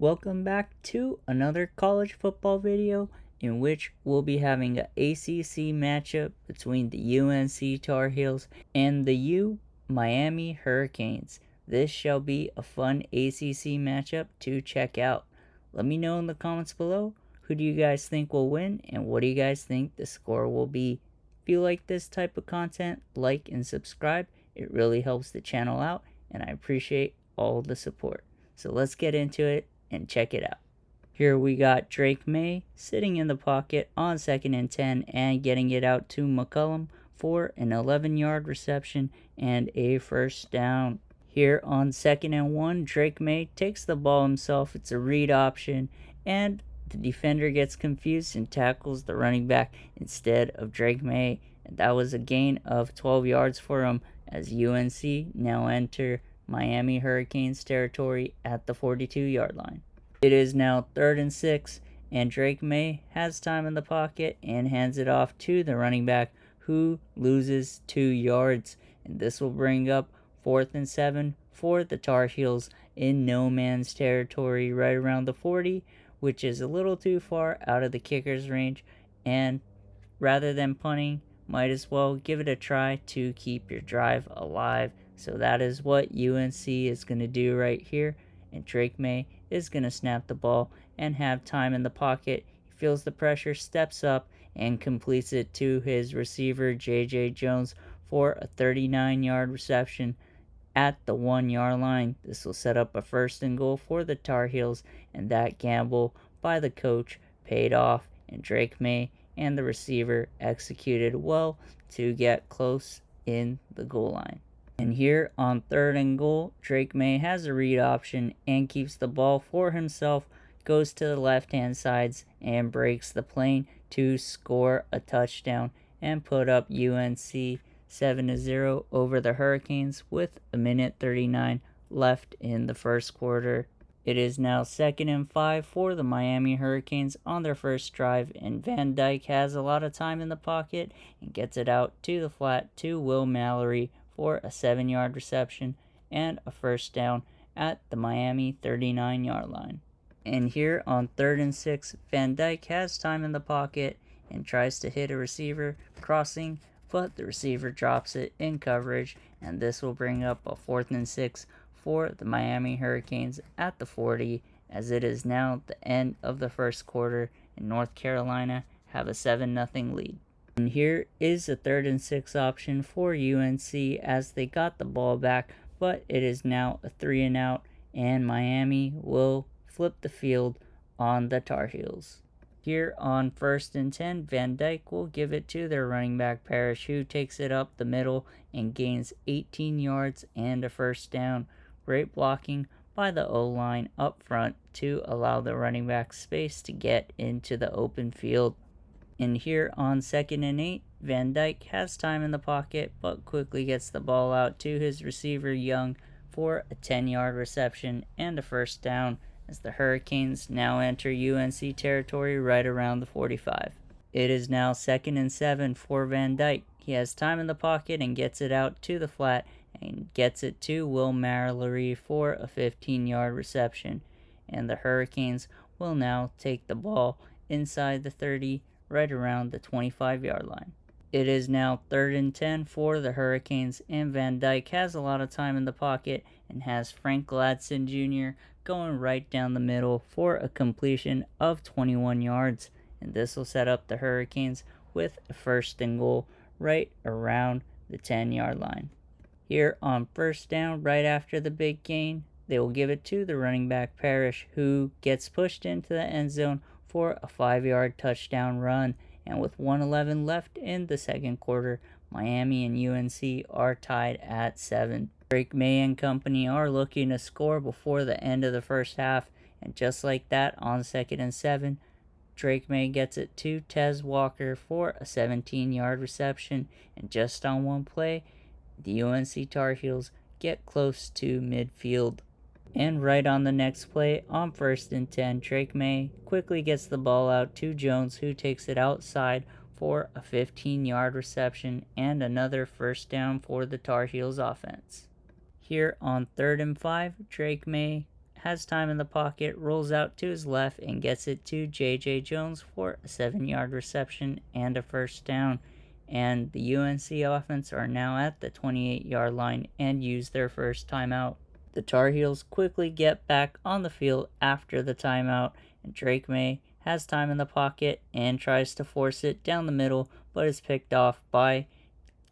Welcome back to another college football video in which we'll be having an ACC matchup between the UNC Tar Heels and the Miami Hurricanes. This shall be a fun ACC matchup to check out. Let me know in the comments below, who do you guys think will win and what do you guys think the score will be. If you like this type of content, like and subscribe. It really helps the channel out and I appreciate all the support. So let's get into it and check it out. Here we got Drake May sitting in the pocket on 2nd and 10 and getting it out to McCollum for an 11-yard reception and a first down. Here on 2nd and 1, Drake May takes the ball himself. It's a read option and the defender gets confused and tackles the running back instead of Drake May. And that was a gain of 12 yards for him as UNC now enter Miami Hurricanes territory at the 42-yard line. It is now 3rd and 6, and Drake May has time in the pocket and hands it off to the running back who loses 2 yards. And this will bring up 4th and 7 for the Tar Heels in no man's territory right around the 40, which is a little too far out of the kicker's range. And rather than punting, might as well give it a try to keep your drive alive. So that is what UNC is going to do right here. And Drake May is going to snap the ball and have time in the pocket. He feels the pressure, steps up, and completes it to his receiver, J.J. Jones, for a 39-yard reception at the 1-yard line. This will set up a 1st and goal for the Tar Heels, and that gamble by the coach paid off, and Drake May and the receiver executed well to get close in the goal line. And here on 3rd and goal, Drake May has a read option and keekeeps the ball for himself, goes to the left-hand sides and breaks the plane to score a touchdown and put up UNC 7-0 over the Hurricanes with a minute 39 left in the first quarter. It is now 2nd and 5 for the Miami Hurricanes on their first drive, and Van Dyke has a lot of time in the pocket and gets it out to the flat to Will Mallory for a 7-yard reception and a first down at the Miami 39-yard line. And here on 3rd and 6, Van Dyke has time in the pocket and tries to hit a receiver crossing, but the receiver drops it in coverage, and this will bring up a 4th and 6 for the Miami Hurricanes at the 40, as it is now the end of the first quarter and North Carolina have a 7-0 lead. And here is a 3rd and 6 option for UNC as they got the ball back, but it is now a 3 and out, and Miami will flip the field on the Tar Heels. Here on 1st and 10, Van Dyke will give it to their running back Parrish, who takes it up the middle and gains 18 yards and a first down. Great blocking by the O-line up front to allow the running back space to get into the open field. And here on 2nd and 8, Van Dyke has time in the pocket but quickly gets the ball out to his receiver Young for a 10-yard reception and a first down as the Hurricanes now enter UNC territory right around the 45. It is now 2nd and 7 for Van Dyke. He has time in the pocket and gets it out to the flat and gets it to Will Mallory for a 15-yard reception. And the Hurricanes will now take the ball inside the 30 right around the 25-yard line. It is now 3rd and 10 for the Hurricanes, and Van Dyke has a lot of time in the pocket and has Frank Gladson Jr. going right down the middle for a completion of 21 yards. And this will set up the Hurricanes with a 1st and goal right around the 10-yard line. Here on 1st down, right after the big gain, they will give it to the running back Parrish, who gets pushed into the end zone for a 5-yard touchdown run. And with 1:11 left in the second quarter, Miami and UNC are tied at 7. Drake May and company are looking to score before the end of the first half, and just like that, on 2nd and 7, Drake May gets it to Tez Walker for a 17-yard reception, and just on one play, the UNC Tar Heels get close to midfield. And right on the next play, on 1st and 10, Drake May quickly gets the ball out to Jones, who takes it outside for a 15-yard reception and another first down for the Tar Heels offense. Here on 3rd and 5, Drake May has time in the pocket, rolls out to his left, and gets it to J.J. Jones for a 7-yard reception and a first down. And the UNC offense are now at the 28-yard line and use their first timeout. The Tar Heels quickly get back on the field after the timeout, and Drake May has time in the pocket and tries to force it down the middle, but is picked off by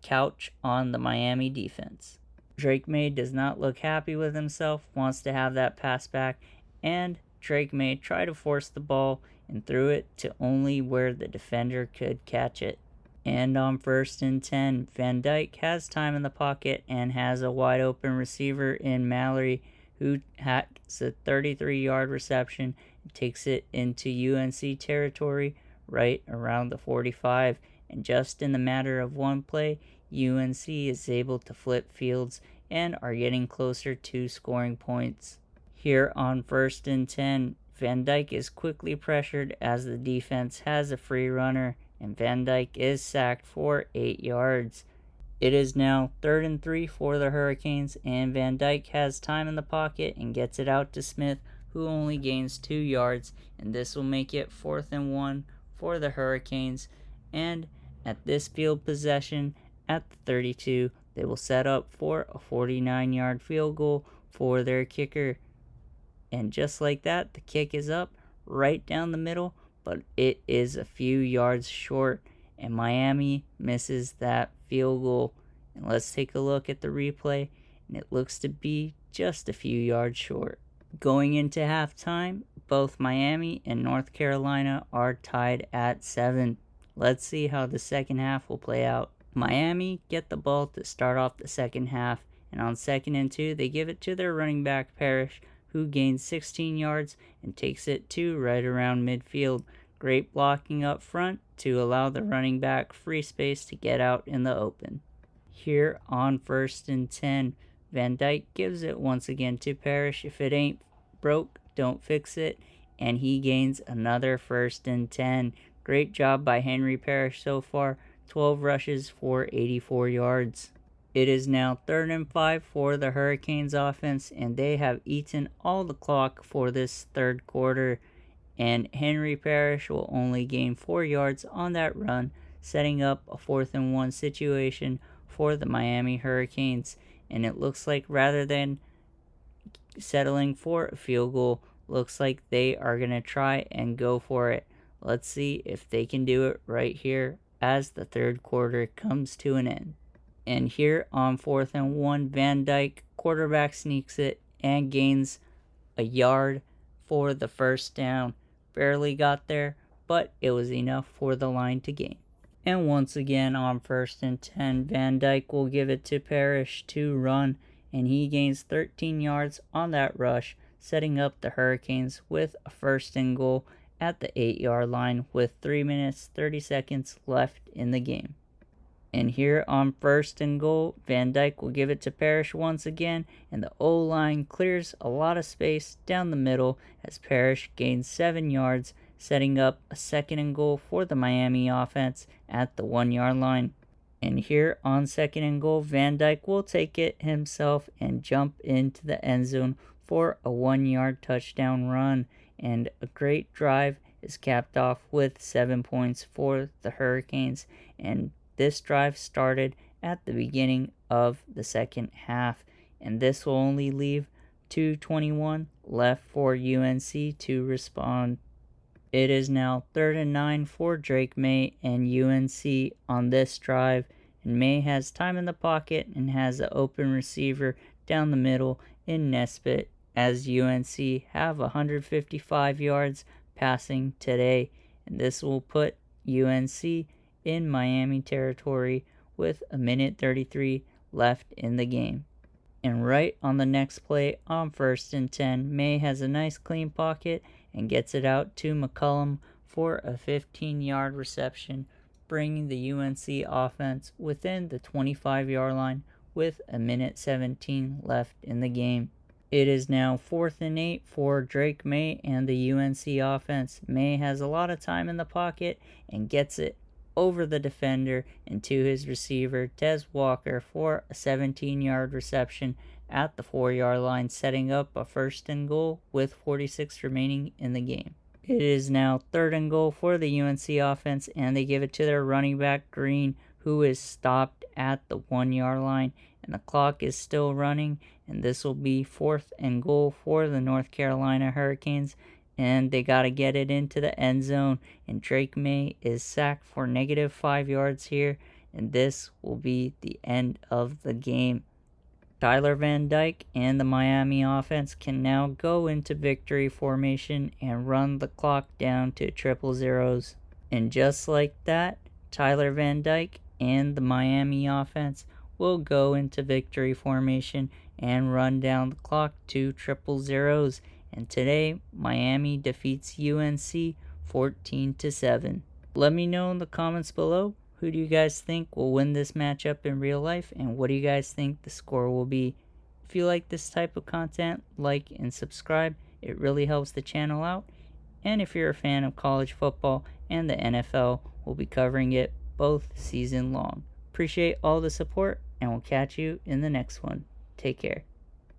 Couch on the Miami defense. Drake May does not look happy with himself, wants to have that pass back, and Drake May tried to force the ball and threw it to only where the defender could catch it. And on 1st and 10, Van Dyke has time in the pocket and has a wide open receiver in Mallory, who hacks a 33-yard reception and takes it into UNC territory right around the 45. And just in the matter of one play, UNC is able to flip fields and are getting closer to scoring points. Here on 1st and 10, Van Dyke is quickly pressured as the defense has a free runner, and Van Dyke is sacked for 8 yards. It is now 3rd and 3 for the Hurricanes, and Van Dyke has time in the pocket and gets it out to Smith, who only gains 2 yards, and this will make it 4th and 1 for the Hurricanes. And at this field possession at the 32, they will set up for a 49-yard field goal for their kicker. And just like that, the kick is up right down the middle, but it is a few yards short, and Miami misses that field goal. And let's take a look at the replay, and it looks to be just a few yards short. Going into halftime, both Miami and North Carolina are tied at 7. Let's see how the second half will play out. Miami get the ball to start off the second half, and on 2nd and 2, they give it to their running back Parrish, who gains 16 yards and takes it to right around midfield. Great blocking up front to allow the running back free space to get out in the open. Here on 1st and 10, Van Dyke gives it once again to Parrish. If it ain't broke, don't fix it. And he gains another 1st and 10. Great job by Henry Parrish so far. 12 rushes for 84 yards. It is now 3rd and 5 for the Hurricanes offense, and they have eaten all the clock for this third quarter. And Henry Parrish will only gain 4 yards on that run, setting up a 4th and 1 situation for the Miami Hurricanes. And it looks like rather than settling for a field goal, looks like they are going to try and go for it. Let's see if they can do it right here as the third quarter comes to an end. And here on 4th and 1, Van Dyke quarterback sneaks it and gains a yard for the first down. Barely got there, but it was enough for the line to gain. And once again on 1st and 10, Van Dyke will give it to Parrish to run, and he gains 13 yards on that rush, setting up the Hurricanes with a 1st and goal at the 8-yard line with 3 minutes 30 seconds left in the game. And here on 1st and goal, Van Dyke will give it to Parrish once again, and the O-line clears a lot of space down the middle as Parrish gains 7 yards, setting up a 2nd and goal for the Miami offense at the 1-yard line. And here on 2nd and goal, Van Dyke will take it himself and jump into the end zone for a 1-yard touchdown run. And a great drive is capped off with 7 points for the Hurricanes. And this drive started at the beginning of the second half, and this will only leave 2:21 left for UNC to respond. It is now 3rd and 9 for Drake May and UNC on this drive, and May has time in the pocket and has an open receiver down the middle in Nesbitt, as UNC have 155 yards passing today, and this will put UNC in Miami territory with a minute 33 left in the game. And right on the next play on 1st and 10, May has a nice clean pocket and gets it out to McCullum for a 15-yard reception, bringing the UNC offense within the 25-yard line with a minute 17 left in the game. It is now 4th and 8 for Drake May and the UNC offense. May has a lot of time in the pocket and gets it over the defender and to his receiver, Des Walker, for a 17-yard reception at the 4-yard line, setting up a 1st and goal with 46 remaining in the game. It is now 3rd and goal for the UNC offense, and they give it to their running back, Green, who is stopped at the 1-yard line, and the clock is still running, and this will be 4th and goal for the North Carolina Hurricanes, and they got to get it into the end zone, and Drake May is sacked for -5 yards here, and this will be the end of the game. Tyler Van Dyke and the Miami offense can now go into victory formation and run the clock down to 000s. And just like that, Tyler Van Dyke and the Miami offense will go into victory formation and run down the clock to 000s. And today, Miami defeats UNC 14-7. Let me know in the comments below, who do you guys think will win this matchup in real life, and what do you guys think the score will be? If you like this type of content, like and subscribe. It really helps the channel out. And if you're a fan of college football and the NFL, we'll be covering it both season long. Appreciate all the support, and we'll catch you in the next one. Take care.